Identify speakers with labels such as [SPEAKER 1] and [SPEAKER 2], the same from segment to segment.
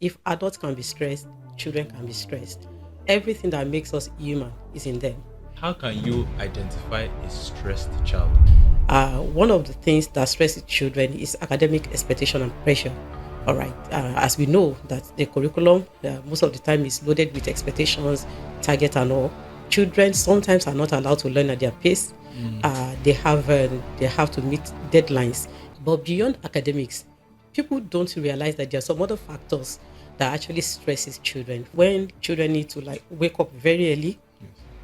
[SPEAKER 1] If adults can be stressed, children can be stressed. Everything that makes us human is in them.
[SPEAKER 2] How can you identify a stressed child?
[SPEAKER 1] One of the things that stresses children is academic expectation and pressure. All right, as we know that the curriculum most of the time is loaded with expectations, target, and all. Children sometimes are not allowed to learn at their pace. They have to meet deadlines. But beyond academics, people don't realize that there are some other factors that actually stresses children. When children need to like wake up very early,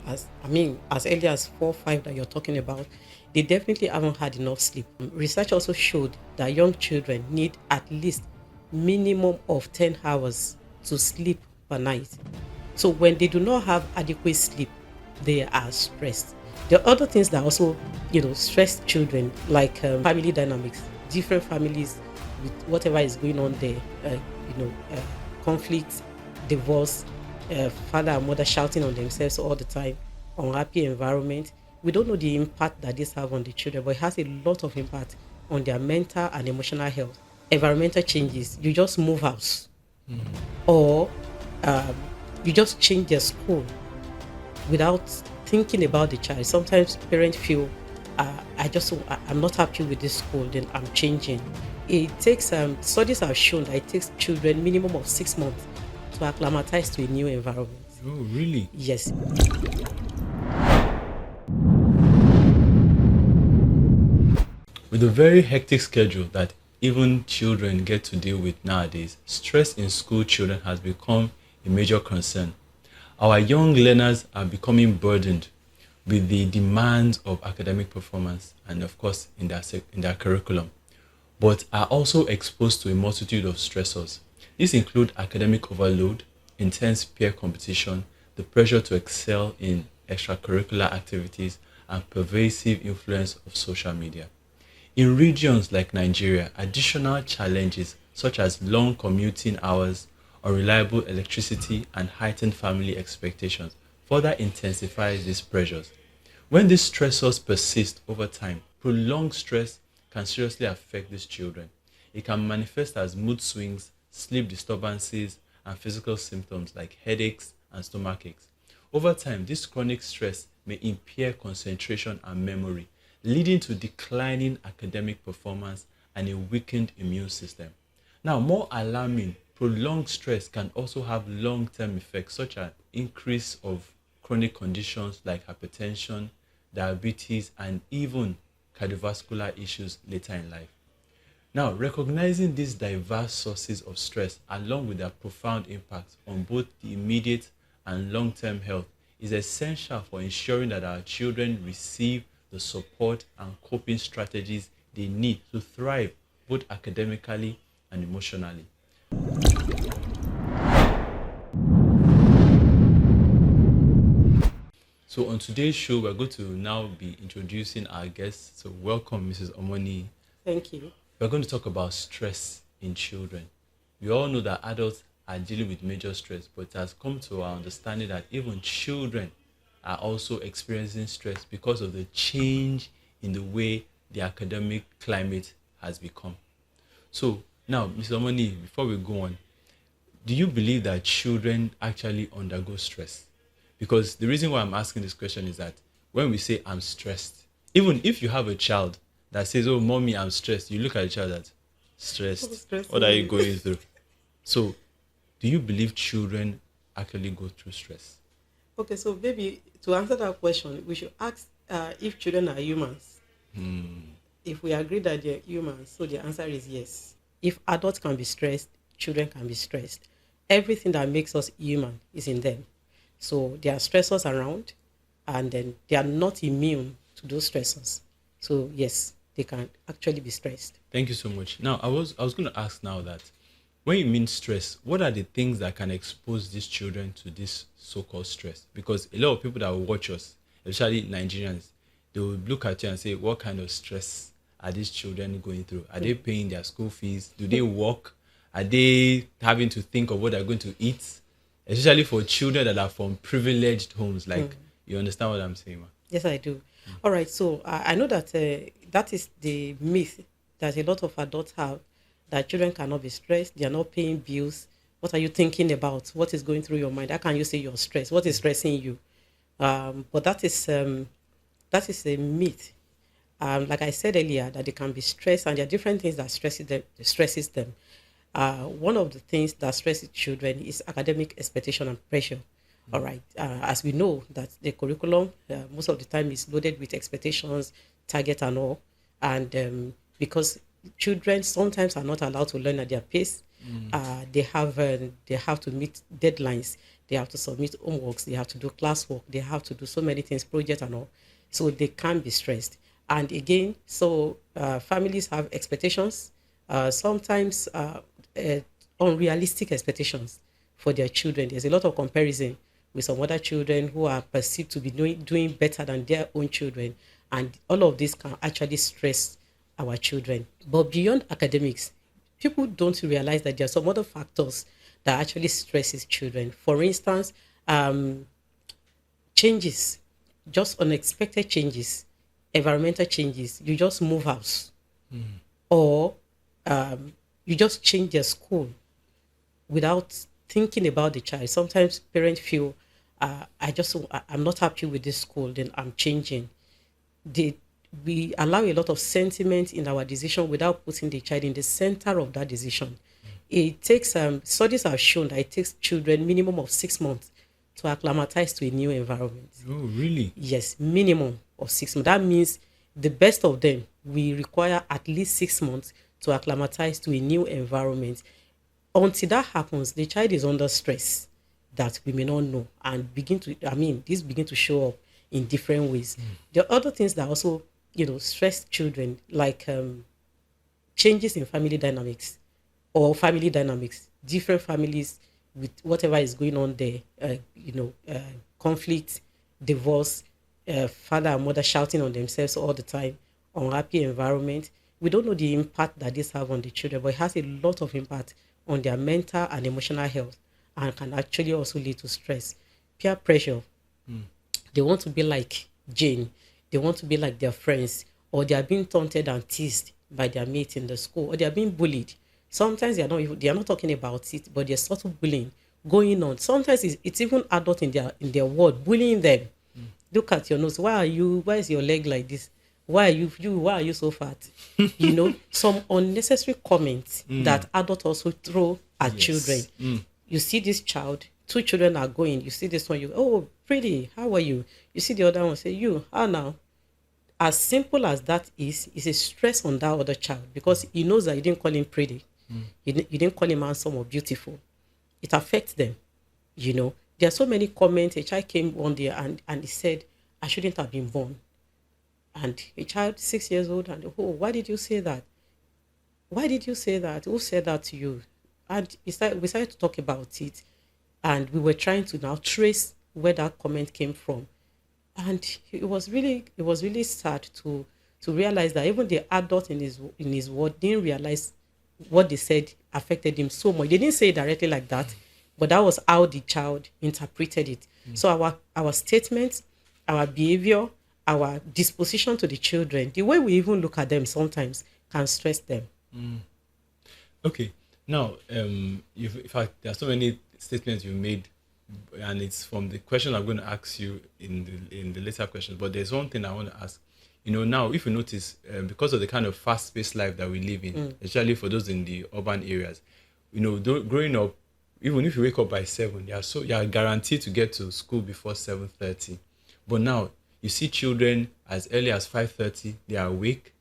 [SPEAKER 1] as early as 4 5 that you're talking about, they definitely haven't had enough sleep. Research also showed that young children need at least minimum of 10 hours to sleep per night. So when they do not have adequate sleep, they are stressed. There are other things that also, stress children, like family dynamics, different families with whatever is going on there, conflicts, divorce, father and mother shouting on themselves all the time, unhappy environment. We don't know the impact that this have on the children, but it has a lot of impact on their mental and emotional health. Environmental changes, you just move house, or um, you just change their school without thinking about the child. Sometimes parents feel, I'm not happy with this school, then I'm changing. It takes studies have shown that it takes children minimum of 6 months to acclimatize to a new environment.
[SPEAKER 2] Oh, really?
[SPEAKER 1] Yes.
[SPEAKER 2] With a very hectic schedule that even children get to deal with nowadays, stress in school children has become a major concern. Our young learners are becoming burdened with the demands of academic performance and, of course, in their curriculum, but are also exposed to a multitude of stressors. These include academic overload, intense peer competition, the pressure to excel in extracurricular activities, and pervasive influence of social media. In regions like Nigeria, additional challenges such as long commuting hours, unreliable electricity, and heightened family expectations further intensifies these pressures. When these stressors persist over time, prolonged stress can seriously affect these children. It can manifest as mood swings, sleep disturbances, and physical symptoms like headaches and stomach aches. Over time, this chronic stress may impair concentration and memory, leading to declining academic performance and a weakened immune system. Now, more alarming, prolonged stress can also have long-term effects such as increase of chronic conditions like hypertension, diabetes, and even cardiovascular issues later in life. Now, recognizing these diverse sources of stress along with their profound impact on both the immediate and long-term health is essential for ensuring that our children receive the support and coping strategies they need to thrive both academically and emotionally. So on today's show, we're going to now be introducing our guests. So welcome, Mrs. Omoni.
[SPEAKER 1] Thank you.
[SPEAKER 2] We're going to talk about stress in children. We all know that adults are dealing with major stress, but it has come to our understanding that even children are also experiencing stress because of the change in the way the academic climate has become. So now, Mr. Omoni, before we go on, do you believe that children actually undergo stress? Because the reason why I'm asking this question is that when we say I'm stressed, even if you have a child that says, oh, mommy, I'm stressed, you look at the child that's stressed. What are you going through? So, do you believe children actually go through stress?
[SPEAKER 1] Okay, so maybe to answer that question, we should ask if children are humans. If we agree that they're humans, so the answer is yes. If adults can be stressed, children can be stressed. Everything that makes us human is in them. So there are stressors around, and then they are not immune to those stressors. So yes, they can actually be stressed.
[SPEAKER 2] Thank you so much. Now, I was going to ask now that when you mean stress, what are the things that can expose these children to this so-called stress? Because a lot of people that will watch us, especially Nigerians, they will look at you and say, what kind of stress are these children going through? Are they paying their school fees? Do they work? Are they having to think of what they're going to eat? Especially for children that are from privileged homes. Like, you understand what I'm saying, ma?
[SPEAKER 1] Yes, I do. All right. So I know that that is the myth that a lot of adults have, that children cannot be stressed. They are not paying bills. What are you thinking about? What is going through your mind? How can you say you're stressed? What is stressing you? But that is a myth. Like I said earlier, that they can be stressed, and there are different things that stresses them. One of the things that stresses children is academic expectation and pressure. All right. As we know that the curriculum most of the time is loaded with expectations, target and all. And because children sometimes are not allowed to learn at their pace, they have to meet deadlines. They have to submit homeworks. They have to do classwork. They have to do so many things, project and all. So they can be stressed. And again, so families have expectations, sometimes unrealistic expectations for their children. There's a lot of comparison with some other children who are perceived to be doing better than their own children. And all of this can actually stress our children. But beyond academics, people don't realize that there are some other factors that actually stresses children. For instance, changes, just unexpected changes, environmental changes. You just move house, or you just change your school without thinking about the child. Sometimes parents feel, I'm not happy with this school, then I'm changing. We allow a lot of sentiment in our decision without putting the child in the center of that decision. It takes studies have shown that it takes children minimum of 6 months to acclimatize to a new environment.
[SPEAKER 2] Oh, really?
[SPEAKER 1] Yes, minimum of 6 months. That means the best of them, we require at least 6 months to acclimatize to a new environment. Until that happens, the child is under stress that we may not know, and this begin to show up in different ways. There are other things that also, stress children, like changes in family dynamics, different families with whatever is going on there, conflict, divorce, father and mother shouting on themselves all the time, unhappy environment. We don't know the impact that this have on the children, but it has a lot of impact on their mental and emotional health, and can actually also lead to stress. Peer pressure. They want to be like Jane. They want to be like their friends, or they are being taunted and teased by their mates in the school, or they are being bullied. Sometimes they are not talking about it, but there's sort of bullying going on. Sometimes it's even adult in their world bullying them. Look at your nose. Why is your leg like this? Why are you so fat? Some unnecessary comments that adults also throw at children. You see this child, two children are going, you see this one, oh, pretty, how are you? You see the other one, say, you, how now? As simple as that is, it's a stress on that other child, because he knows that you didn't call him pretty. You didn't call him handsome or beautiful. It affects them. There are so many comments. A child came one day and he said, I shouldn't have been born. And a child 6 years old, and why did you say that? Why did you say that? Who said that to you? And we started to talk about it, and we were trying to now trace where that comment came from. And it was really sad to realize that even the adult in his ward didn't realize what they said affected him so much. They didn't say it directly like that, but that was how the child interpreted it. So our statements, our behavior, our disposition to the children, the way we even look at them sometimes can stress them.
[SPEAKER 2] Okay. Now, in fact, there are so many statements you made, and it's from the question I'm going to ask you in the later questions. But there's one thing I want to ask. Now, if you notice, because of the kind of fast-paced life that we live in, especially for those in the urban areas, growing up, even if you wake up by 7, you are guaranteed to get to school before 7:30. But now, you see children as early as 5:30, they are awake,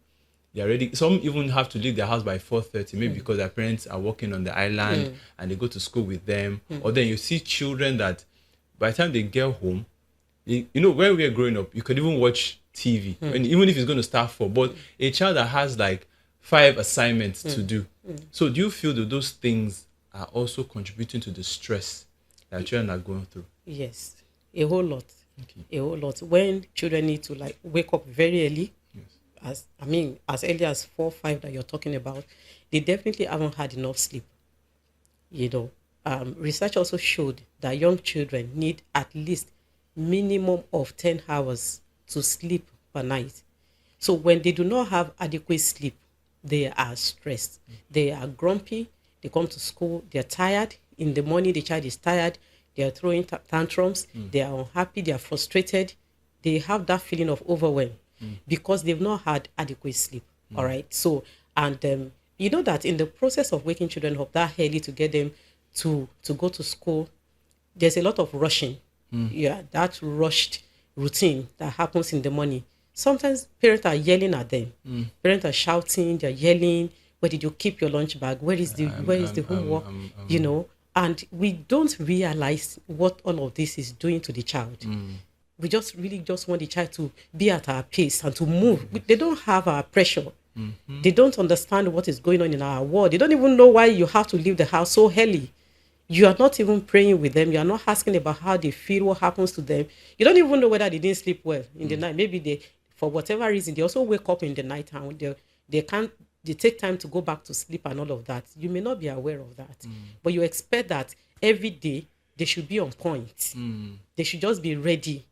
[SPEAKER 2] they are ready. Some even have to leave their house by 4:30, maybe because their parents are working on the island and they go to school with them. Or then you see children that by the time they get home, when we were growing up, you could even watch TV, even if it's going to start 4. But a child that has like 5 assignments to do. So do you feel that those things are also contributing to the stress that children are going through?
[SPEAKER 1] Yes, a whole lot.
[SPEAKER 2] Okay.
[SPEAKER 1] A whole lot. When children need to wake up very early, as early as 4, 5 that you're talking about, they definitely haven't had enough sleep. Research also showed that young children need at least minimum of 10 hours to sleep per night. So when they do not have adequate sleep, they are stressed. They are grumpy. They come to school, they're tired. in the morning the child is tired, they are throwing tantrums, they are unhappy, they are frustrated, they have that feeling of overwhelm because they've not had adequate sleep. All right. So, and you know that in the process of waking children up that early to get them to go to school, there's a lot of rushing. Yeah, that rushed routine that happens in the morning. Sometimes parents are yelling at them. Parents are shouting, they're yelling. Where did you keep your lunch bag? Where is the homework? You know, and we don't realize what all of this is doing to the child. We just really just want the child to be at our pace and to move. They don't have our pressure. They don't understand what is going on in our world. They don't even know why you have to leave the house so early. You are not even praying with them. You are not asking about how they feel, what happens to them. You don't even know whether they didn't sleep well in the night. Maybe they, for whatever reason, they also wake up in the night and they take time to go back to sleep and all of that. You may not be aware of that. But you expect that every day they should be on point. They should just be ready.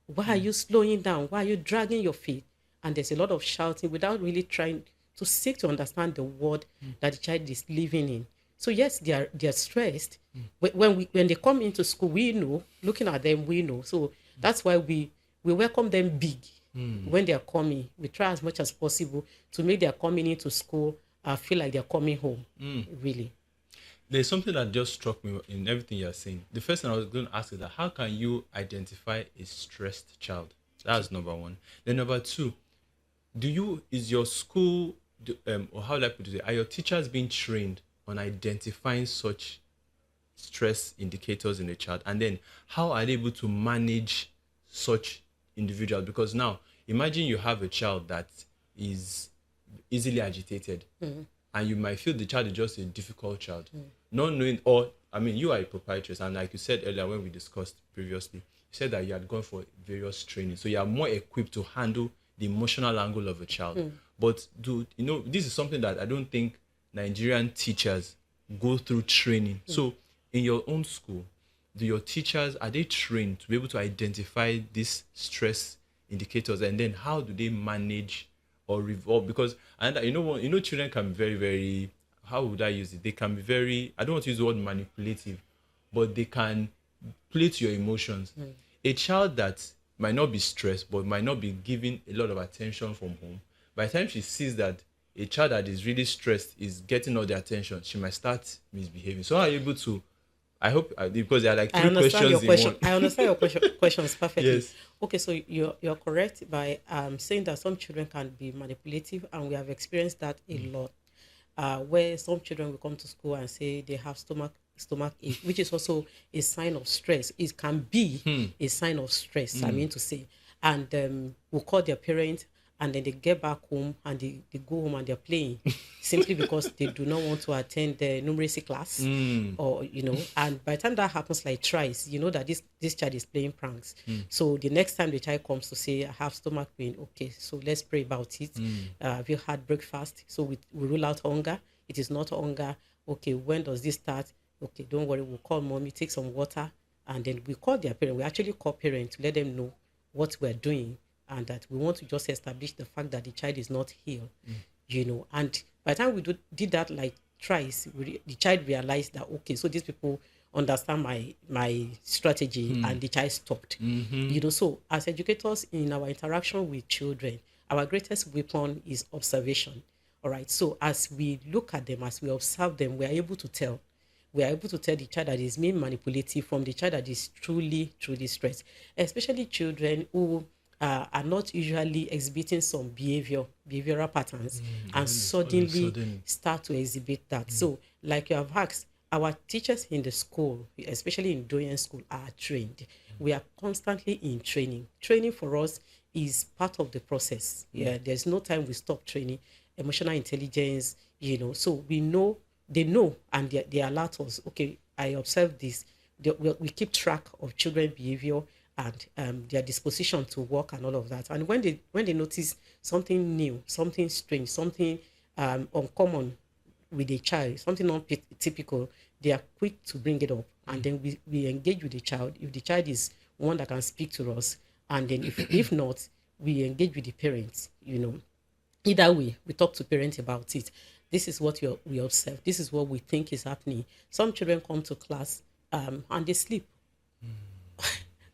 [SPEAKER 1] Why are you slowing down? Why are you dragging your feet? And there's a lot of shouting without really trying to seek to understand the world that the child is living in. So yes, they are stressed. When they come into school, we know, looking at them, we know. So that's why we welcome them big when they are coming. We try as much as possible to make their coming into school feel like they're coming home, really.
[SPEAKER 2] There's something that just struck me in everything you're saying. The first thing I was going to ask is that how can you identify a stressed child? That's number one. Then number two, is your school, or how do I put it, are your teachers being trained on identifying such stress indicators in a child? And then how are they able to manage such individuals? Because now, imagine you have a child that is easily agitated, and you might feel the child is just a difficult child. Not knowing, you are a proprietress, and like you said earlier when we discussed previously, you said that you had gone for various training, so you are more equipped to handle the emotional angle of a child. But this is something that I don't think Nigerian teachers go through training. So in your own school, do your teachers, are they trained to be able to identify these stress indicators, and then how do they manage or revolve? Because children can be very, very, how would I use it? They can be very, I don't want to use the word manipulative, but they can play to your emotions. A child that might not be stressed, but might not be given a lot of attention from home, by the time she sees that a child that is really stressed is getting all the attention, she might start misbehaving. So are you able to, I hope, because there are like three questions in one.
[SPEAKER 1] I understand your questions perfectly.
[SPEAKER 2] Yes.
[SPEAKER 1] Okay, so you're correct by saying that some children can be manipulative, and we have experienced that a lot. Where some children will come to school and say they have stomach ache, which is also a sign of stress. It can be a sign of stress, I mean to say. And we'll call their parents, and then they get back home and they go home and they're playing simply because they do not want to attend the numeracy class, or and by the time that happens like twice, you know that this child is playing pranks. So the next time the child comes to say, I have stomach pain, okay, so let's pray about it. Have you had breakfast? So we rule out hunger. It is not hunger. Okay, when does this start? Okay, don't worry, we'll call mommy, take some water, and then we call their parent. We actually call parents to let them know what we're doing, and that we want to just establish the fact that the child is not healed, And by the time we did that like twice, the child realized that, okay, so these people understand my strategy, and the child stopped. So as educators in our interaction with children, our greatest weapon is observation. All right. So as we look at them, as we observe them, we are able to tell the child that is being manipulative from the child that is truly stressed, especially children who are not usually exhibiting some behavioral patterns, and suddenly start to exhibit that. So like you have asked, our teachers in the school, especially in Doyen school, are trained. We are constantly in training. Training for us is part of the process. There's no time we stop training. Emotional intelligence, so we know, they know, and they alert us. Okay, I observe this. We keep track of children's behavior and their disposition to work and all of that. And when they notice something new, something strange, something uncommon with a child, something not typical, they are quick to bring it up. And then we engage with the child. If the child is one that can speak to us, and then if not, we engage with the parents, Either way, we talk to parents about it. This is what we observe. This is what we think is happening. Some children come to class and they sleep,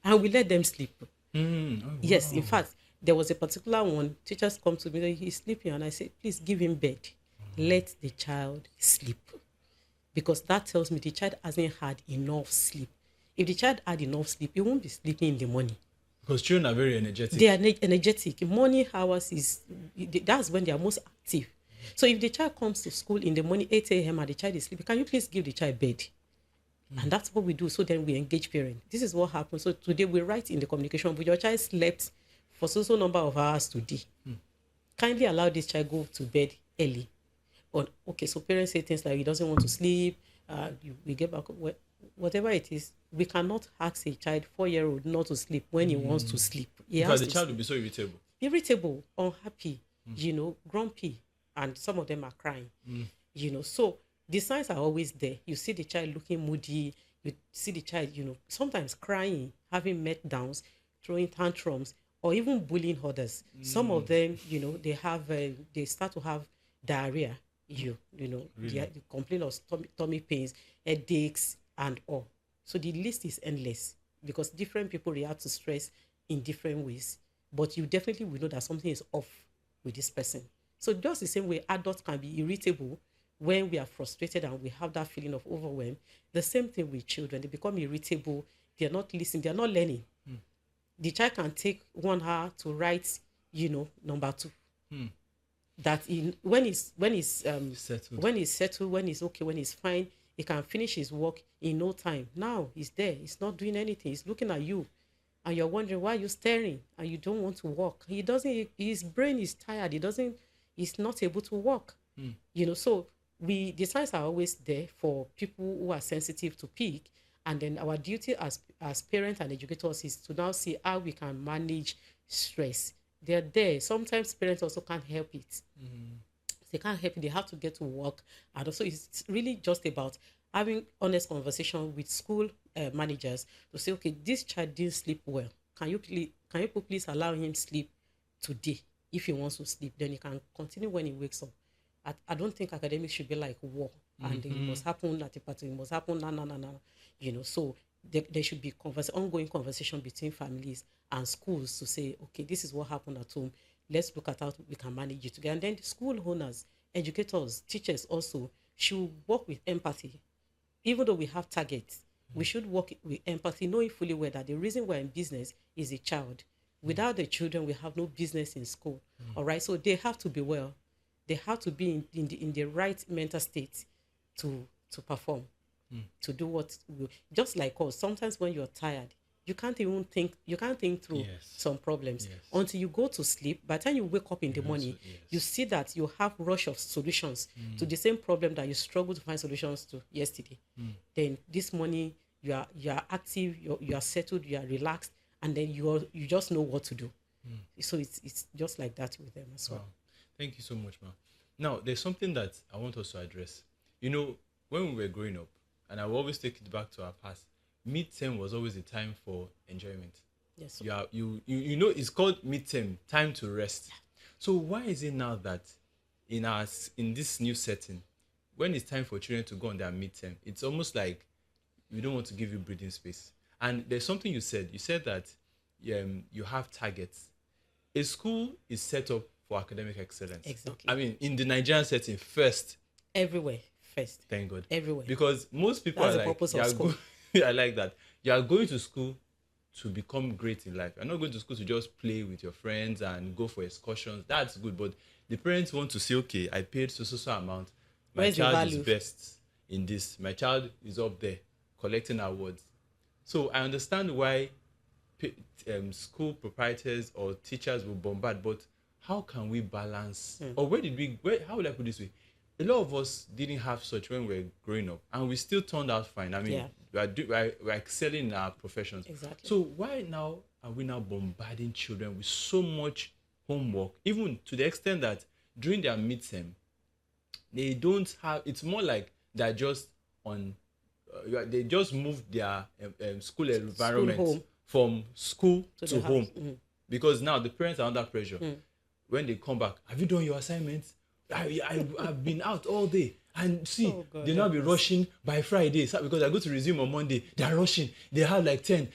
[SPEAKER 1] and we let them sleep.
[SPEAKER 2] Oh,
[SPEAKER 1] Yes, in
[SPEAKER 2] wow.
[SPEAKER 1] fact, there was a particular one. Teachers come to me, he's sleeping, and I say, please give him bed. Let the child sleep, because that tells me the child hasn't had enough sleep. If the child had enough sleep, he won't be sleeping in the morning.
[SPEAKER 2] Because children are very energetic.
[SPEAKER 1] They are energetic. Morning hours that's when they are most active. So if the child comes to school in the morning 8 a.m. and the child is sleeping, can you please give the child bed? And that's what we do. So then we engage parents. This is what happens. So today we write in the communication, but your child slept for so number of hours today. Kindly allow this child go to bed early. Or okay, so parents say things like he doesn't want to sleep. We get back whatever it is. We cannot ask a child 4-year-old not to sleep when he wants to sleep.
[SPEAKER 2] Because the child will be so irritable.
[SPEAKER 1] Irritable, unhappy, grumpy, and some of them are crying. So the signs are always there. You see the child looking moody. You see the child, sometimes crying, having meltdowns, throwing tantrums, or even bullying others. Some of them, they start to have diarrhea. They complain of tummy pains, headaches, and all. So the list is endless because different people react to stress in different ways. But you definitely will know that something is off with this person. So just the same way adults can be irritable when we are frustrated and we have that feeling of overwhelm. The same thing with children. They become irritable. They're not listening. They're not learning. The child can take 1 hour to write, number 2. That when he's
[SPEAKER 2] Settled.
[SPEAKER 1] when he's settled, when he's okay, when he's fine, he can finish his work in no time. Now he's there. He's not doing anything. He's looking at you. And you're wondering why you're staring and you don't want to walk. His brain is tired. He's not able to walk. So the signs are always there for people who are sensitive to peak. And then our duty as parents and educators is to now see how we can manage stress. They're there. Sometimes parents also can't help it. They can't help it. They have to get to work. And also it's really just about having honest conversation with school managers to say, okay, this child didn't sleep well. Can you please allow him sleep today? If he wants to sleep, then he can continue when he wakes up. I don't think academics should be like war, and it must happen at a party. It must happen no. So there should be ongoing conversation between families and schools to say, okay, this is what happened at home. Let's look at how we can manage it together. And then the school owners, educators, teachers also should work with empathy. Even though we have targets, we should work with empathy, knowing fully well that the reason we're in business is a child. Without the children, we have no business in school. All right, so they have to be well. They have to be in the right mental state to perform, to do what just like us. Sometimes when you're tired, you can't think through some problems until you go to sleep. By the time you wake up in the morning, you see that you have rush of solutions to the same problem that you struggled to find solutions to yesterday. Then this morning you are active, you are settled, you are relaxed, and then you just know what to do. So it's just like that with them as well.
[SPEAKER 2] Wow. Thank you so much, ma'am. Now, there's something that I want us to address. When we were growing up, and I will always take it back to our past, midterm was always a time for enjoyment.
[SPEAKER 1] Yes.
[SPEAKER 2] It's called midterm, time to rest. So why is it now that in this new setting, when it's time for children to go on their midterm, it's almost like we don't want to give you breathing space? And there's something you said. You said that you have targets. A school is set up for academic excellence.
[SPEAKER 1] Exactly.
[SPEAKER 2] I mean, in the Nigerian setting, first.
[SPEAKER 1] Everywhere, first.
[SPEAKER 2] Thank God.
[SPEAKER 1] Everywhere.
[SPEAKER 2] Because most people
[SPEAKER 1] That's
[SPEAKER 2] are
[SPEAKER 1] the
[SPEAKER 2] like,
[SPEAKER 1] purpose of school.
[SPEAKER 2] I like that. You are going to school to become great in life. You're not going to school to just play with your friends and go for excursions. That's good. But the parents want to say, okay, I paid so amount. My
[SPEAKER 1] Where's the
[SPEAKER 2] child
[SPEAKER 1] value?
[SPEAKER 2] is best in this. My child is up there collecting awards. So I understand why school proprietors or teachers will bombard, but how can we balance? Or how would I put it this way? A lot of us didn't have such when we were growing up, and we still turned out fine. I mean, we're excelling in our professions.
[SPEAKER 1] Exactly.
[SPEAKER 2] So why now are we now bombarding children with so much homework, even to the extent that during their midterm, they don't have, it's more like they're just on, they just moved their school environment
[SPEAKER 1] home.
[SPEAKER 2] From school to home.
[SPEAKER 1] House.
[SPEAKER 2] Because now the parents are under pressure. When they come back, have you done your assignments? I've been out all day. And see,
[SPEAKER 1] Oh God,
[SPEAKER 2] they now
[SPEAKER 1] help
[SPEAKER 2] be
[SPEAKER 1] us.
[SPEAKER 2] rushing by Friday. So because I go to resume on Monday, they are rushing. They have like 10.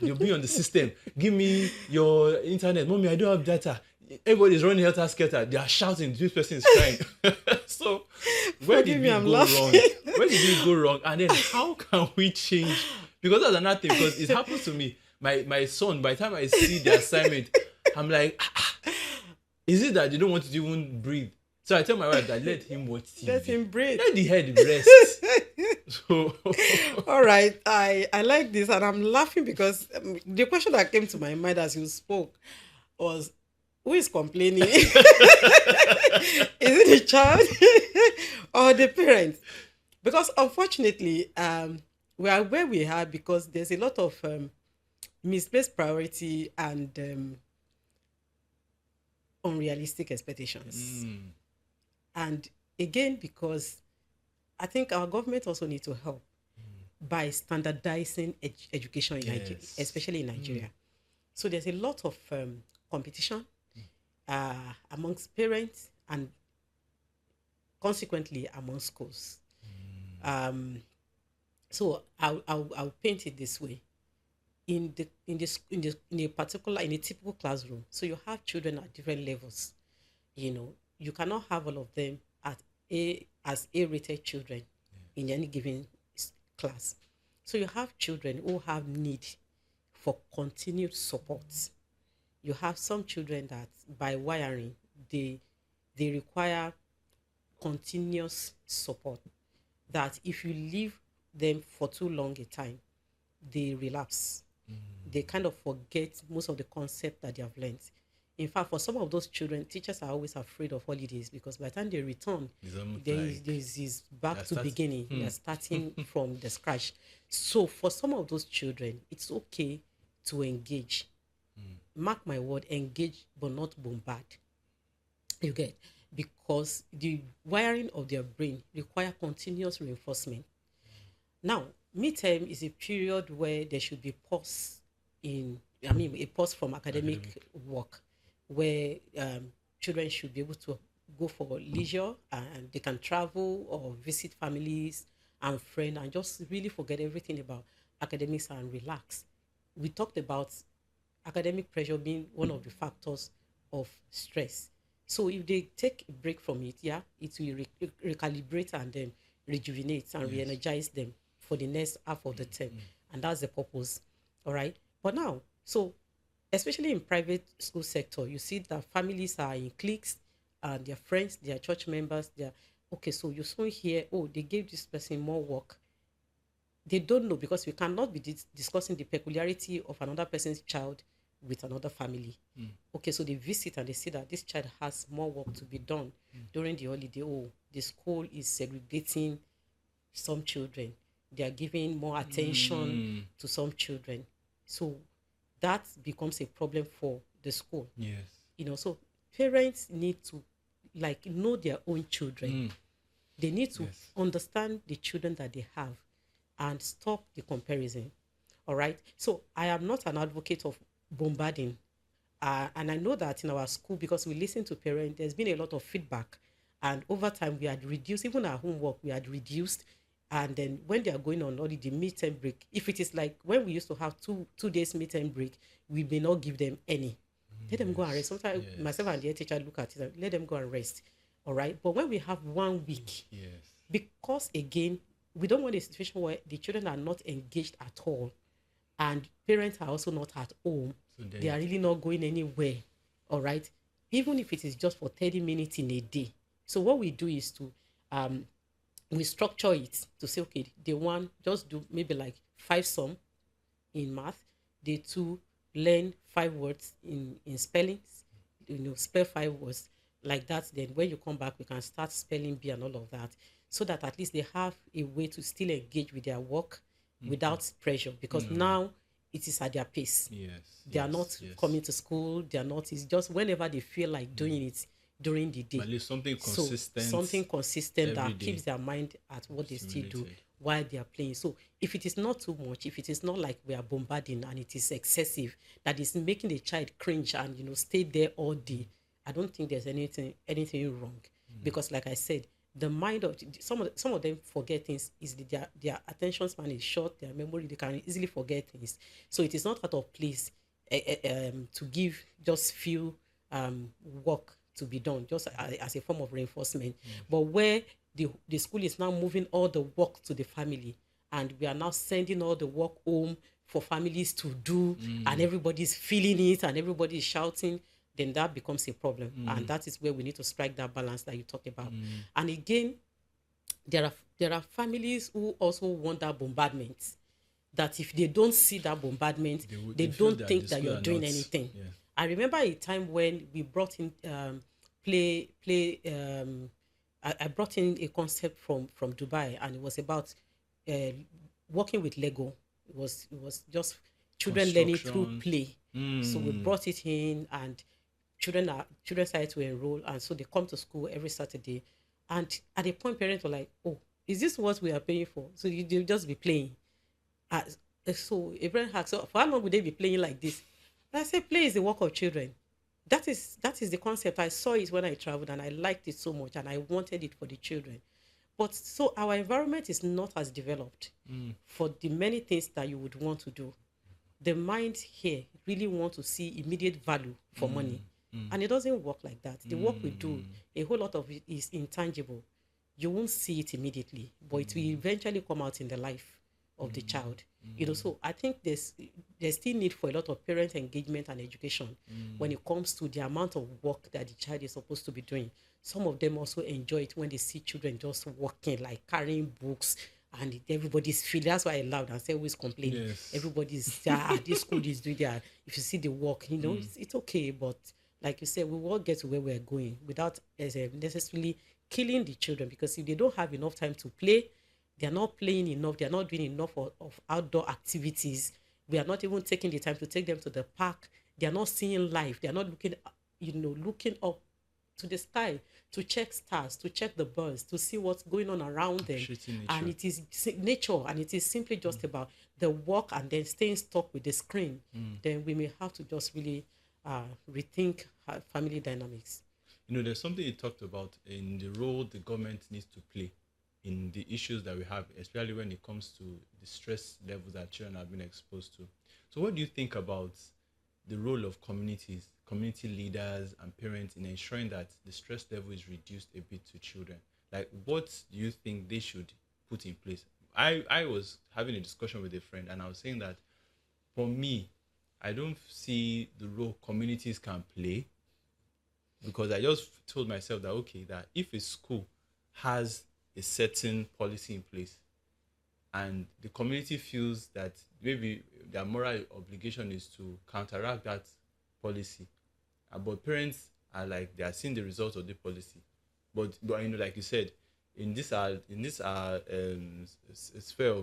[SPEAKER 2] They'll be on the system. Give me your internet. Mommy, I don't have data. Everybody's running helter skelter. They are shouting. This person is crying. So where
[SPEAKER 1] Forgive
[SPEAKER 2] did
[SPEAKER 1] me,
[SPEAKER 2] we
[SPEAKER 1] I'm
[SPEAKER 2] go wrong?
[SPEAKER 1] laughing.
[SPEAKER 2] Where did we go wrong? And then how can we change? Because that's another thing. Because it happens to me. My son, by the time I see the assignment, I'm like, is it that you don't want to even breathe? So I tell my wife that let him watch TV.
[SPEAKER 1] Let him breathe.
[SPEAKER 2] Let the head rest. So
[SPEAKER 1] All right, I like this, and I'm laughing because the question that came to my mind as you spoke was, who is complaining? Is it the child or the parent? Because unfortunately, we are where we are because there's a lot of misplaced priority and unrealistic expectations. And again, because I think our government also need to help by standardizing education in Nigeria,
[SPEAKER 2] Yes.
[SPEAKER 1] especially in Nigeria. So there's a lot of competition amongst parents and consequently among schools. So I'll paint it this way. In a typical classroom, so you have children at different levels. You cannot have all of them as A-rated children in any given class. So you have children who have need for continued support. You have some children that by wiring they require continuous support, that if you leave them for too long a time, they relapse. They kind of forget most of the concept that they have learned. In fact, for some of those children, teachers are always afraid of holidays because by the time they return, is back to beginning. They are starting from the scratch. So for some of those children, it's okay to engage. Mark my word, engage but not bombard. You get? Because the wiring of their brain require continuous reinforcement. Now, midterm is a period where there should be a pause from academic work, where children should be able to go for leisure and they can travel or visit families and friends and just really forget everything about academics and relax. We talked about academic pressure being one of the factors of stress. So if they take a break from it, it will recalibrate and then rejuvenate and re-energize them for the next half of the term. And that's the purpose. All right. But now, so especially in private school sector, you see that families are in cliques and their friends, their church members, so you soon hear, they gave this person more work. They don't know because we cannot be discussing the peculiarity of another person's child with another family. Okay, so they visit and they see that this child has more work to be done during the holiday. The school is segregating some children. They are giving more attention to some children. So that becomes a problem for the school.
[SPEAKER 2] Yes.
[SPEAKER 1] So parents need to know their own children. They need to understand the children that they have and stop the comparison. All right. So I am not an advocate of bombarding. And I know that in our school, because we listen to parents, there's been a lot of feedback. And over time, we had reduced, even our homework, we had reduced. And then when they are going on holiday, midterm break, if it is like when we used to have two days midterm break, we may not give them any. Let them go and rest. Sometimes myself and the teacher look at it and let them go and rest. All right. But when we have 1 week, because again, we don't want a situation where the children are not engaged at all and parents are also not at home. So they are really not going anywhere. All right. Even if it is just for 30 minutes in a day. So what we do is to we structure it to say, okay, day one, just do maybe like 5 sum in math. Day 2, learn 5 words in spellings, spell 5 words like that. Then when you come back, we can start spelling bee and all of that, so that at least they have a way to still engage with their work without pressure, because now it is at their pace. They are not coming to school. They are not, it's just whenever they feel like doing it during the day.
[SPEAKER 2] At least something consistent.
[SPEAKER 1] So something consistent that
[SPEAKER 2] day.
[SPEAKER 1] keeps their mind at what they still do while they are playing. So if it is not too much, if it is not like we are bombarding and it is excessive, that is making the child cringe and stay there all day, I don't think there's anything wrong. because, like I said, the mind of some of them forget things easily. Their attention span is short. Their memory, they can easily forget things. So it is not out of place to give just few work to be done, just as a form of reinforcement. But where the school is now moving all the work to the family, and we are now sending all the work home for families to do, and everybody's feeling it and everybody is shouting, then that becomes a problem. And that is where we need to strike that balance that you talk about. And again, there are families who also want that bombardment, that if they don't see that bombardment, they
[SPEAKER 2] feel
[SPEAKER 1] don't
[SPEAKER 2] that
[SPEAKER 1] think
[SPEAKER 2] the
[SPEAKER 1] that
[SPEAKER 2] school
[SPEAKER 1] you're
[SPEAKER 2] are
[SPEAKER 1] doing
[SPEAKER 2] not-
[SPEAKER 1] anything.
[SPEAKER 2] yeah.
[SPEAKER 1] I remember a time when we brought in play I brought in a concept from Dubai, and it was about uh, working with Lego. It was just children learning through
[SPEAKER 2] Construction.
[SPEAKER 1] play. So we brought it in, and children started to enroll, and so they come to school every Saturday. And at a point, parents were like, "Oh, is this what we are paying for? So you'll just be playing." As, so Abraham asked, "So for how long would they be playing like this?" And I said, "Play is the work of children." That is the concept. I saw it when I traveled, and I liked it so much, and I wanted it for the children. But so our environment is not as developed for the many things that you would want to do. The mind here really want to see immediate value for money, and it doesn't work like that. The work we do, a whole lot of it is intangible. You won't see it immediately, but it will eventually come out in the life of the child. So I think there's still need for a lot of parent engagement and education when it comes to the amount of work that the child is supposed to be doing. Some of them also enjoy it when they see children just working, like carrying books, and everybody's feeling. That's why I loud and say always complain.
[SPEAKER 2] Yes.
[SPEAKER 1] Everybody's this school is doing that. If you see the work, it's okay, but like you said, we will get to where we're going without necessarily killing the children, because if they don't have enough time to play, they're not playing enough, they're not doing enough of outdoor activities. We are not even taking the time to take them to the park. They're not seeing life. They're not looking up to the sky to check stars, to check the birds, to see what's going on around them.
[SPEAKER 2] Appreciating nature.
[SPEAKER 1] And it is nature, and it is simply just about the work and then staying stuck with the screen. Then we may have to just really rethink family dynamics.
[SPEAKER 2] There's something you talked about in the role the government needs to play in the issues that we have, especially when it comes to the stress levels that children have been exposed to. So what do you think about the role of communities, community leaders and parents in ensuring that the stress level is reduced a bit to children? Like, what do you think they should put in place? I was having a discussion with a friend, and I was saying that for me, I don't see the role communities can play, because I just told myself that, okay, that if a school has a certain policy in place and the community feels that maybe their moral obligation is to counteract that policy, but parents are like, they are seeing the results of the policy, but like you said, in this sphere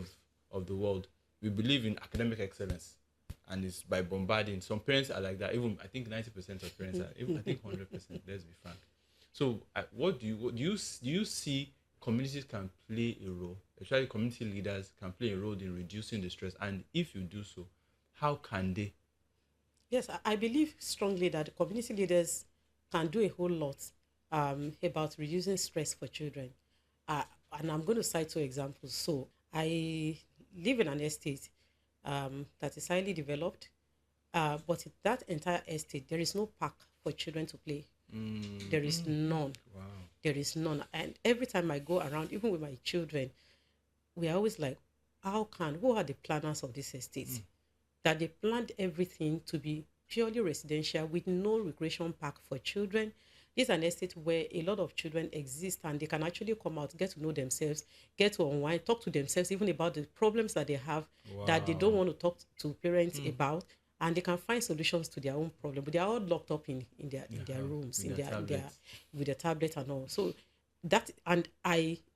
[SPEAKER 2] of the world, we believe in academic excellence, and it's by bombarding. Some parents are like that. Even I think 90% of parents are. Even I think 100%. Let's be frank. So, what do you see? Communities can play a role, especially community leaders can play a role in reducing the stress. And if you do so, how can they?
[SPEAKER 1] Yes, I believe strongly that the community leaders can do a whole lot about reducing stress for children. And I'm going to cite two examples. So I live in an estate that is highly developed, but in that entire estate, there is no park for children to play. There is none.
[SPEAKER 2] Wow.
[SPEAKER 1] There is none. And every time I go around, even with my children, we are always like, who are the planners of this estate? That they planned everything to be purely residential with no recreation park for children. This is an estate where a lot of children exist, and they can actually come out, get to know themselves, get to unwind, talk to themselves even about the problems that they have that they don't want to talk to parents about, and they can find solutions to their own problem. But they are all locked up in their rooms,
[SPEAKER 2] with their
[SPEAKER 1] with the tablet and all. So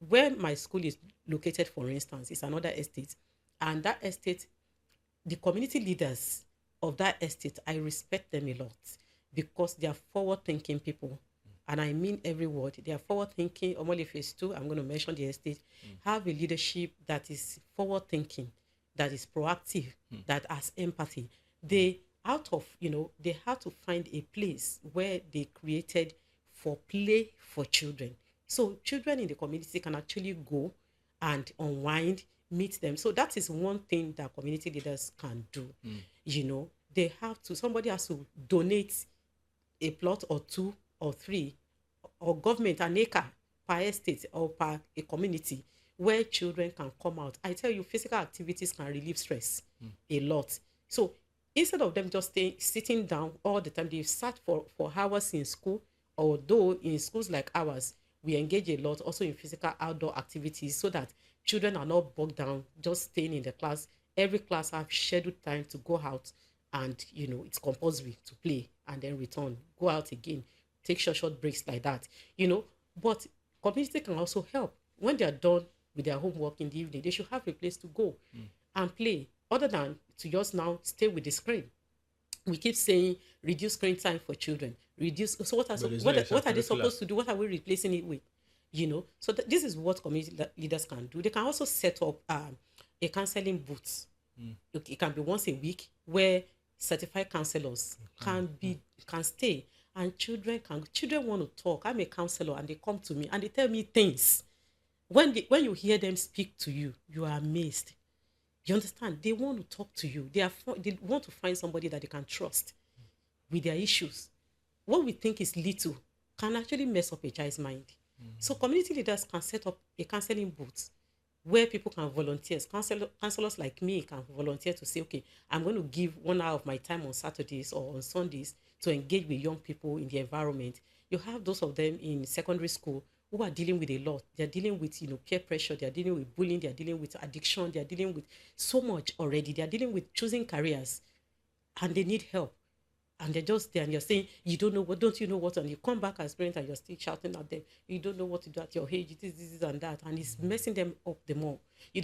[SPEAKER 1] where my school is located, for instance, is another estate, and that estate, the community leaders of that estate, I respect them a lot, because they are forward-thinking people. And I mean every word. They are forward-thinking. Omole Phase 2, I'm going to mention the estate, have a leadership that is forward-thinking, that is proactive, that has empathy. They had to find a place where they created for play for children. So children in the community can actually go and unwind, meet them. So that is one thing that community leaders can do. They have to, somebody has to donate a plot or two or three, or government an acre per estate or per a community where children can come out. I tell you, physical activities can relieve stress a lot. So instead of them just sitting down all the time, they sat for hours in school. Although in schools like ours, we engage a lot also in physical outdoor activities so that children are not bogged down just staying in the class. Every class have scheduled time to go out, and it's compulsory to play and then return, go out again, take short breaks like that. But community can also help when they are done with their homework in the evening. They should have a place to go and play, other than to just now stay with the screen. We keep saying reduce screen time for children, reduce. So what are they supposed to do? What are we replacing it with? So this is what community leaders can do. They can also set up a counseling booth. It can be once a week where certified counselors can stay, and children want to talk. I'm a counselor, and they come to me and they tell me things. When you hear them speak to you, you are amazed. You understand? They want to talk to you. They want to find somebody that they can trust with their issues. What we think is little can actually mess up a child's mind. So community leaders can set up a counseling booth where people can volunteer. Counselors like me can volunteer to say, okay, I'm going to give 1 hour of my time on Saturdays or on Sundays to engage with young people in the environment. You have those of them in secondary school who are dealing with a lot. They're dealing with peer pressure, they're dealing with bullying, they're dealing with addiction, they're dealing with so much already. They're dealing with choosing careers, and they need help. And they're just there, and you're saying, you don't know what, don't you know what? And you come back as parents and you're still shouting at them, you don't know what to do at your age, this and that, and it's messing them up the more.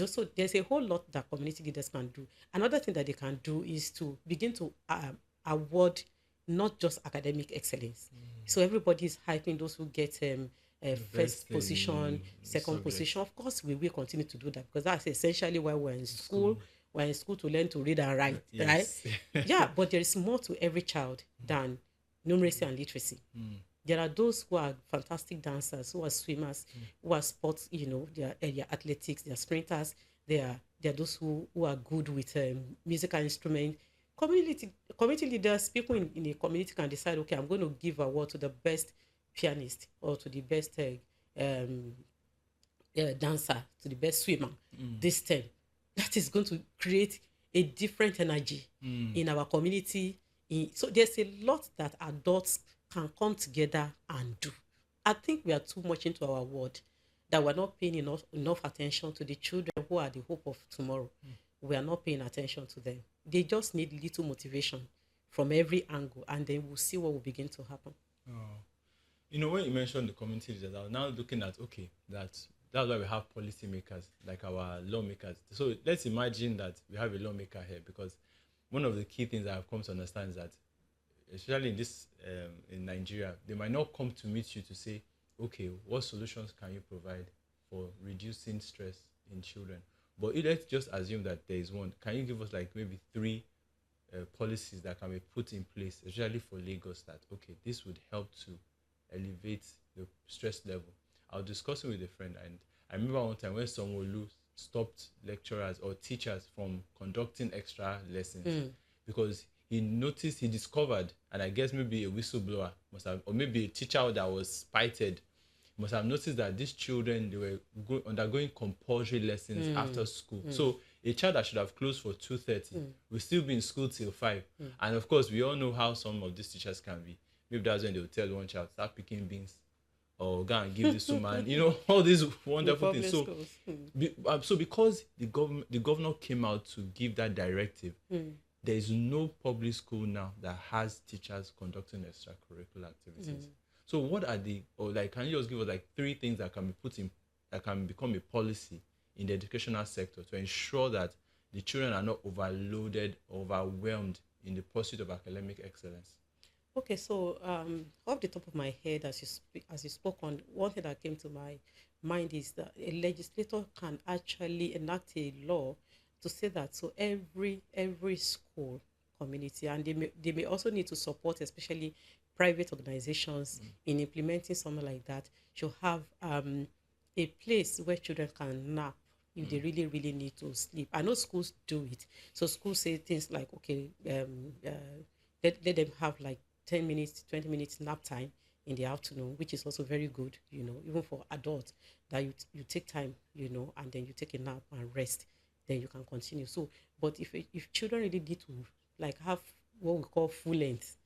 [SPEAKER 1] So there's a whole lot that community leaders can do. Another thing that they can do is to begin to award not just academic excellence. So everybody is hyping those who get first position, second position. Of course, we will continue to do that, because that's essentially why we're in school. We're in school to learn to read and write,
[SPEAKER 2] yes.
[SPEAKER 1] right? Yeah, but there is more to every child than numeracy and literacy. There are those who are fantastic dancers, who are swimmers, who are sports, they are athletics, they are sprinters. There are those who are good with musical instruments. Community leaders, people in a community can decide, okay, I'm going to give award to the best pianist, or to the best dancer, to the best swimmer this term. That is going to create a different energy in our community. So there's a lot that adults can come together and do. I think we are too much into our world, that we're not paying enough attention to the children who are the hope of tomorrow. We are not paying attention to them. They just need little motivation from every angle, and then we'll see what will begin to happen.
[SPEAKER 2] When you mentioned the community leaders, I was now looking at, okay, that's why we have policymakers, like our lawmakers. So let's imagine that we have a lawmaker here, because one of the key things that I've come to understand is that, especially in Nigeria, they might not come to meet you to say, okay, what solutions can you provide for reducing stress in children? But let's just assume that there is one. Can you give us like maybe 3 policies that can be put in place, especially for Lagos, that, okay, this would help to elevate the stress level? I was discussing with a friend, and I remember one time when Sanwo-Olu stopped lecturers or teachers from conducting extra lessons because he discovered, and I guess maybe a whistleblower must have, or maybe a teacher that was spited must have noticed that these children, they were undergoing compulsory lessons after school. So a child that should have closed for 2:30 will still be in school till 5. And of course, we all know how some of these teachers can be. Maybe that's when they'll tell one child, start picking beans, or go and give this to man, all these wonderful things. So, so because the governor came out to give that directive, there is no public school now that has teachers conducting extracurricular activities. So what are can you just give us like 3 things that can be put in, that can become a policy in the educational sector to ensure that the children are not overloaded, overwhelmed in the pursuit of academic excellence?
[SPEAKER 1] Okay, so off the top of my head, as you spoke on, one thing that came to my mind is that a legislator can actually enact a law to say that, so every school community, and they may also need to support, especially private organizations in implementing something like that should have a place where children can nap if they really, really need to sleep. I know schools do it. So schools say things like, okay, let them have like 10 minutes, 20 minutes nap time in the afternoon, which is also very good, even for adults, that you take time, and then you take a nap and rest, then you can continue. So, but if children really need to like have what we call full length,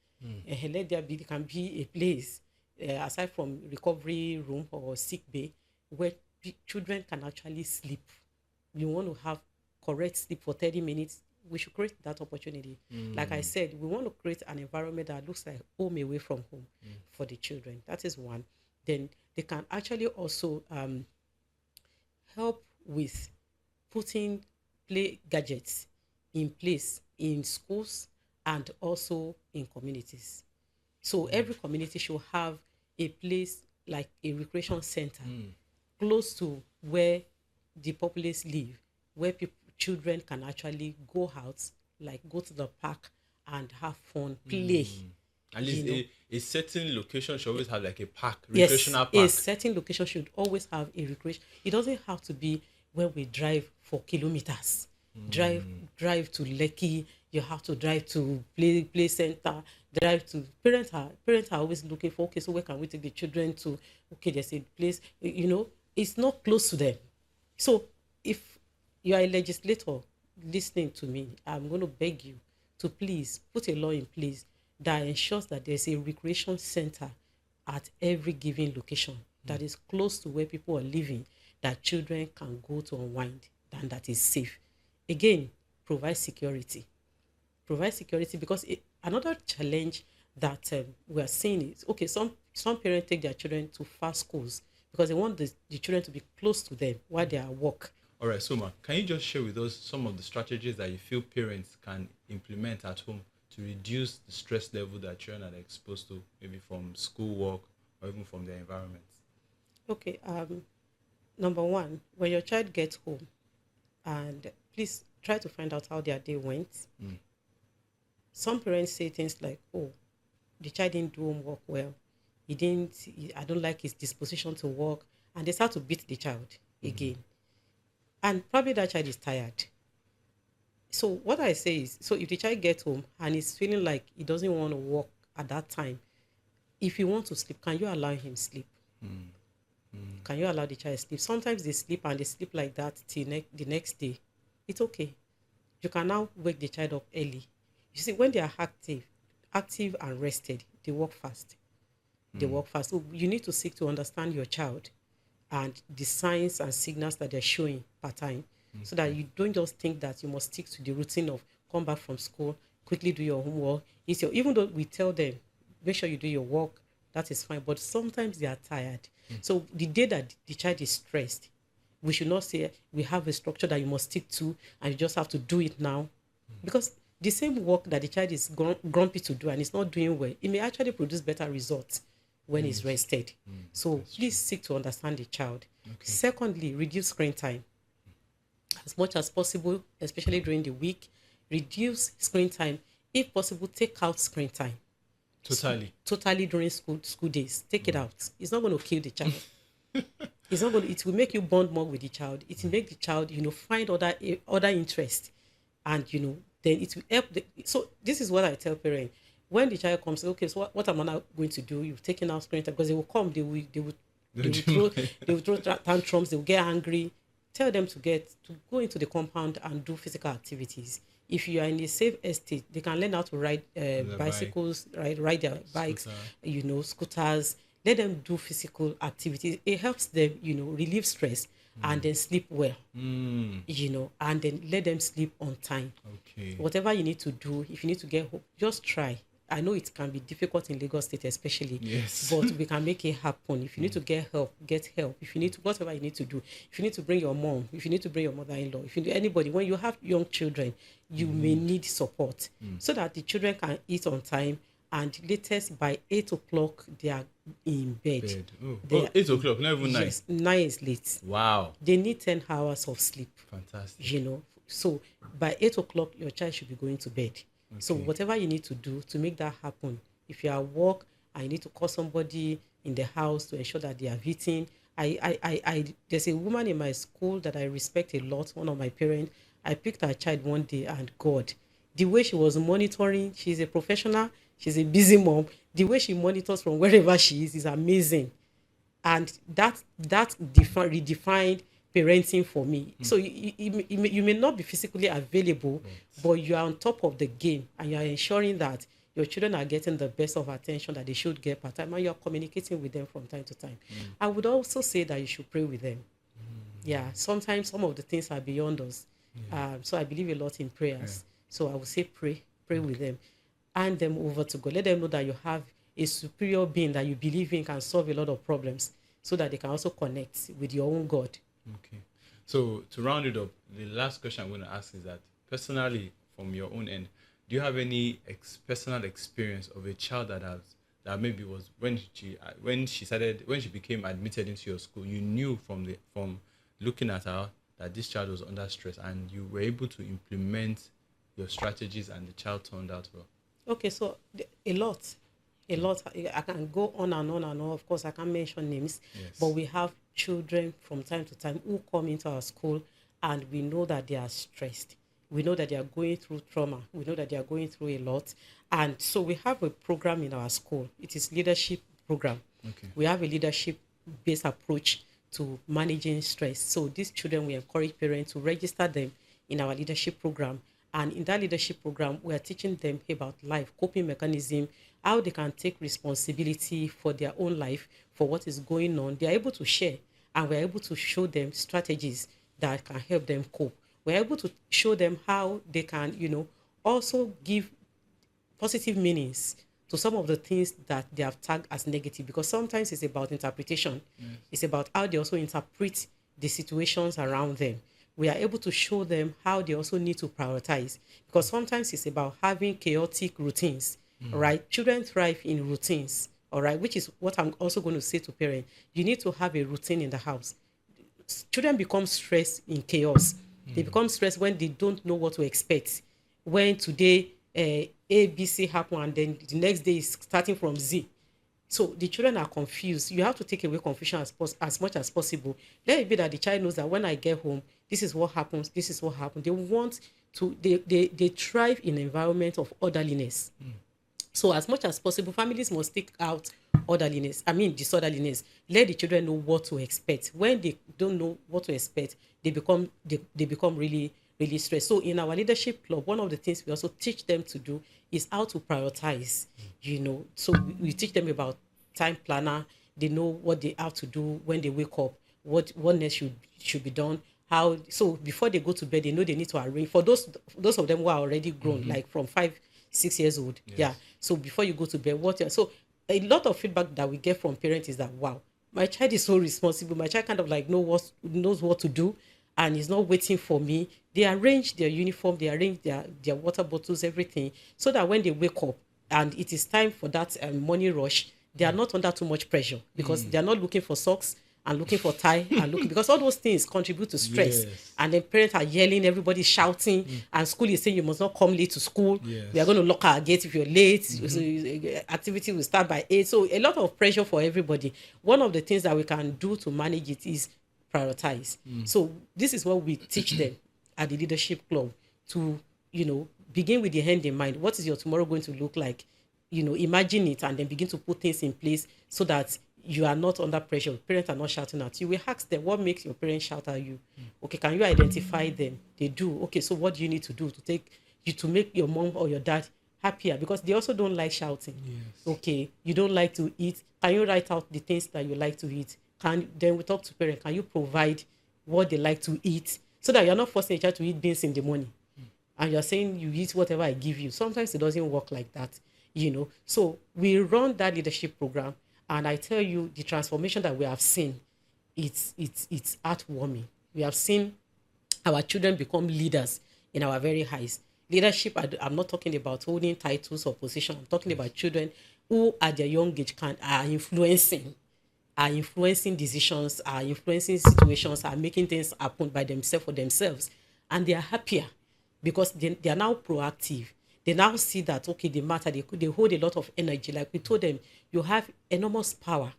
[SPEAKER 1] let there can be a place aside from recovery room or sick bay where children can actually sleep. You want to have correct sleep for 30 minutes, we should create that opportunity. Like I said, we want to create an environment that looks like home away from home for the children. That is one. Then they can actually also help with putting play gadgets in place in schools and also in communities. So every community should have a place like a recreation center close to where the populace live, where children can actually go out, like go to the park and have fun, play.
[SPEAKER 2] At least a certain location should always have like a park,
[SPEAKER 1] Yes,
[SPEAKER 2] recreational park.
[SPEAKER 1] a certain location should always have a recreation. It doesn't have to be when we drive for kilometers. Drive to Lekki. You have to drive to play center. Drive to parents are always looking for, okay, so where can we take the children to? Okay, there's a place. It's not close to them. So if you are a legislator listening to me, I'm going to beg you to please put a law in place that ensures that there's a recreation center at every given location that is close to where people are living, that children can go to unwind, and that is safe. Again, provide security. Provide security, because another challenge that we are seeing is, okay, some parents take their children to fast schools because they want the children to be close to them while they are at work.
[SPEAKER 2] All right, Soma, can you just share with us some of the strategies that you feel parents can implement at home to reduce the stress level that children are exposed to, maybe from school work or even from their environment?
[SPEAKER 1] Okay, number one, when your child gets home, and please try to find out how their day went. Some parents say things like, oh, the child didn't do homework well. I don't like his disposition to work. And they start to beat the child again. And probably that child is tired. So what I say is, so if the child gets home and he's feeling like he doesn't want to work at that time, if you want to sleep, can you allow him sleep? Can you allow the child sleep? Sometimes they sleep and they sleep like that till the next day. It's okay. You can now wake the child up early. You see, when they are active and rested, they work fast. So you need to seek to understand your child and the signs and signals that they're showing per time, so that you don't just think that you must stick to the routine of come back from school, quickly do your homework. Even though we tell them, make sure you do your work, that is fine. But sometimes they are tired. So the day that the child is stressed, we should not say we have a structure that you must stick to and you just have to do it now. Because the same work that the child is grumpy to do and is not doing well, it may actually produce better results when it's rested. So please seek to understand the child. Okay. Secondly, reduce screen time. As much as possible, especially during the week, reduce screen time. If possible, take out screen time. Totally during school days. Take it out. It's not going to kill the child. It will make you bond more with the child. It will make the child, find other interest, and then it will help. So this is what I tell parents. When the child comes, okay, so what am I now going to do? You've taken out screen time, because they will come, they will throw tantrums, they will get angry. Tell them to go into the compound and do physical activities. If you are in a safe estate, they can learn how to ride bicycles, ride their bikes, scooters. Let them do physical activities. It helps them, relieve stress and then sleep well, and then let them sleep on time.
[SPEAKER 2] Okay.
[SPEAKER 1] Whatever you need to do, if you need to get hope, just try. I know it can be difficult in Lagos State especially,
[SPEAKER 2] yes,
[SPEAKER 1] but we can make it happen. If you need to get help, get help. If you need to, whatever you need to do. If you need to bring your mom, if you need to bring your mother-in-law, if you need anybody, when you have young children, you may need support so that the children can eat on time, and latest by 8 o'clock they are in bed.
[SPEAKER 2] 8 o'clock, not even 9.
[SPEAKER 1] Yes, 9 is late.
[SPEAKER 2] Wow.
[SPEAKER 1] They need 10 hours of sleep.
[SPEAKER 2] Fantastic.
[SPEAKER 1] So by 8 o'clock, your child should be going to bed. Okay. So whatever you need to do to make that happen, if you are at work I need to call somebody in the house to ensure that they are eating. There's a woman in my school that I respect a lot, one of my parents. I picked her child one day, and God, the way she was monitoring, she's a professional, she's a busy mom. The way she monitors from wherever she is amazing. And that redefined parenting for me. So you may not be physically available, but you are on top of the game, and you are ensuring that your children are getting the best of attention that they should get per time, and you're communicating with them from time to time. I would also say that you should pray with them. Yeah, sometimes some of the things are beyond us. So I believe a lot in prayers. So I would say pray with them. Hand them over to God. Let them know that you have a superior being that you believe in can solve a lot of problems, so that they can also connect with your own God.
[SPEAKER 2] Okay. So to round it up, the last question I'm going to ask is that, personally, from your own end, do you have any personal experience of a child that maybe was when she became admitted into your school, you knew from looking at her that this child was under stress, and you were able to implement your strategies and the child turned out well?
[SPEAKER 1] Okay, so a lot. I can go on and on and on. Of course, I can't mention names, but we have children from time to time who come into our school, and we know that they are stressed. We know that they are going through trauma. We know that they are going through a lot. And so we have a program in our school. It is leadership program.
[SPEAKER 2] Okay.
[SPEAKER 1] We have a leadership-based approach to managing stress. So these children, we encourage parents to register them in our leadership program. And in that leadership program, we are teaching them about life, coping mechanism, how they can take responsibility for their own life, for what is going on. They are able to share, and we're able to show them strategies that can help them cope. We're able to show them how they can, also give positive meanings to some of the things that they have tagged as negative, because sometimes it's about interpretation. It's about how they also interpret the situations around them. We are able to show them how they also need to prioritize, because sometimes it's about having chaotic routines, right? Children thrive in routines, all right, which is what I'm also going to say to parents. You need to have a routine in the house. Children become stressed in chaos. They become stressed when they don't know what to expect. When today A, B, C happen, and then the next day is starting from Z. So the children are confused. You have to take away confusion as much as possible. Let it be that the child knows that when I get home, this is what happens, this is what happens. They thrive in an environment of orderliness. So as much as possible, families must take out disorderliness. Let the children know what to expect. When they don't know what to expect, they become really, really stressed. So in our leadership club, one of the things we also teach them to do is how to prioritize. So we teach them about time planner. They know what they have to do when they wake up, what next should be done. So before they go to bed, they know they need to arrange for those of them who are already grown, like from 5-6 years old. Yes. Yeah. So before you go to bed, so a lot of feedback that we get from parents is that, wow, my child is so responsible. My child kind of like knows what to do, and is not waiting for me. They arrange their uniform, they arrange their water bottles, everything, so that when they wake up and it is time for that morning rush, they are not under too much pressure, because they are not looking for socks and looking for tie and looking, because all those things contribute to stress. Yes. And then parents are yelling, everybody's shouting, and school is saying you must not come late to school. Yes. We are going to lock our gate if you're late. So activity will start by 8. So a lot of pressure for everybody. One of the things that we can do to manage it is prioritize. So this is what we teach them at the leadership club, to begin with the end in mind. What is your tomorrow going to look like? Imagine it, and then begin to put things in place so that you are not under pressure. Parents are not shouting at you. We ask them, what makes your parents shout at you? Okay, can you identify them? They do. Okay, so what do you need to do to make your mom or your dad happier? Because they also don't like shouting. Yes. Okay, you don't like to eat. Can you write out the things that you like to eat? Then we talk to parents. Can you provide what they like to eat, so that you're not forcing a child to eat beans in the morning, and you're saying you eat whatever I give you? Sometimes it doesn't work like that, So we run that leadership program, and I tell you, the transformation that we have seen, it's heartwarming. We have seen our children become leaders in our very highest leadership. I'm not talking about holding titles or position. I'm talking about children who at their young age are influencing decisions, are influencing situations, are making things happen by themselves for themselves. And they are happier because they are now proactive. they now see that, okay, they matter, they hold a lot of energy. Like we told them, you have enormous power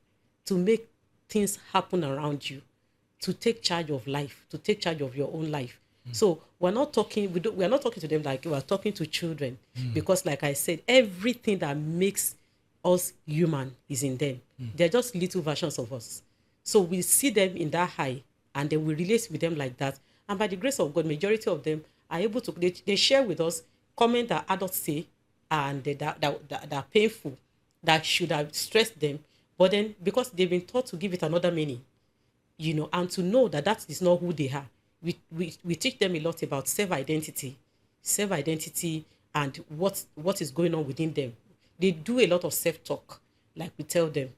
[SPEAKER 1] to make things happen around you, to take charge of life, to take charge of your own life. So we're not talking, we're not talking to them like we're talking to children, because like I said, everything that makes us human is in them. They're just little versions of us. So we see them in that high, and then we relate with them like that. And by the grace of God, majority of them are able to, they share with us comments that adults say, and that are painful, that should have stressed them. But then because they've been taught to give it another meaning, and to know that that is not who they are. We teach them a lot about self-identity, and what is going on within them. They do a lot of self-talk, like we tell them.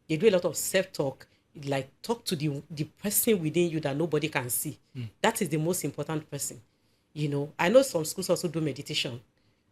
[SPEAKER 1] They do a lot of self-talk, like talk to the person within you that nobody can see. That is the most important person. I know some schools also do meditation.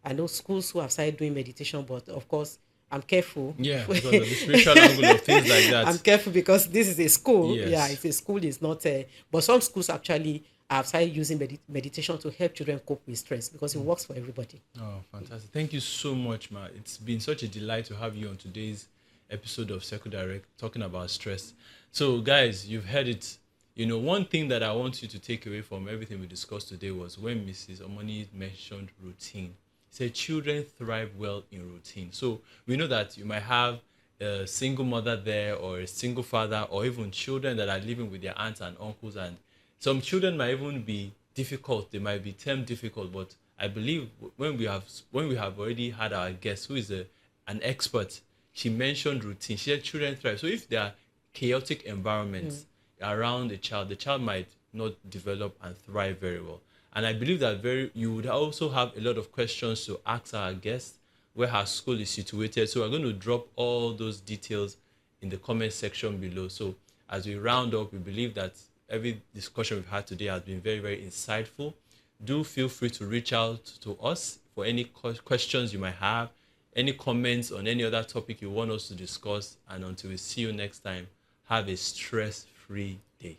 [SPEAKER 1] I know schools who have started doing meditation, but of course, I'm careful.
[SPEAKER 2] Yeah, because of the spiritual angle of things like that.
[SPEAKER 1] I'm careful because this is a school.
[SPEAKER 2] Yes.
[SPEAKER 1] Yeah, it's a school. It's not a... But some schools actually have started using meditation to help children cope with stress, because it works for everybody.
[SPEAKER 2] Oh, fantastic. Thank you so much, Ma. It's been such a delight to have you on today's episode of Circle Direct talking about stress. So, guys, you've heard it. One thing that I want you to take away from everything we discussed today was when Mrs. Omoni mentioned routine. Said children thrive well in routine. So we know that you might have a single mother there, or a single father, or even children that are living with their aunts and uncles, and some children might even be difficult. They might be termed difficult, but I believe when we have already had our guest who is an expert, she mentioned routine. She said children thrive. So if there are chaotic environments around the child might not develop and thrive very well. And I believe that you would also have a lot of questions to ask our guest, where her school is situated. So we're going to drop all those details in the comment section below. So as we round up, we believe that every discussion we've had today has been very, very insightful. Do feel free to reach out to us for any questions you might have, any comments on any other topic you want us to discuss. And until we see you next time, have a stress-free day.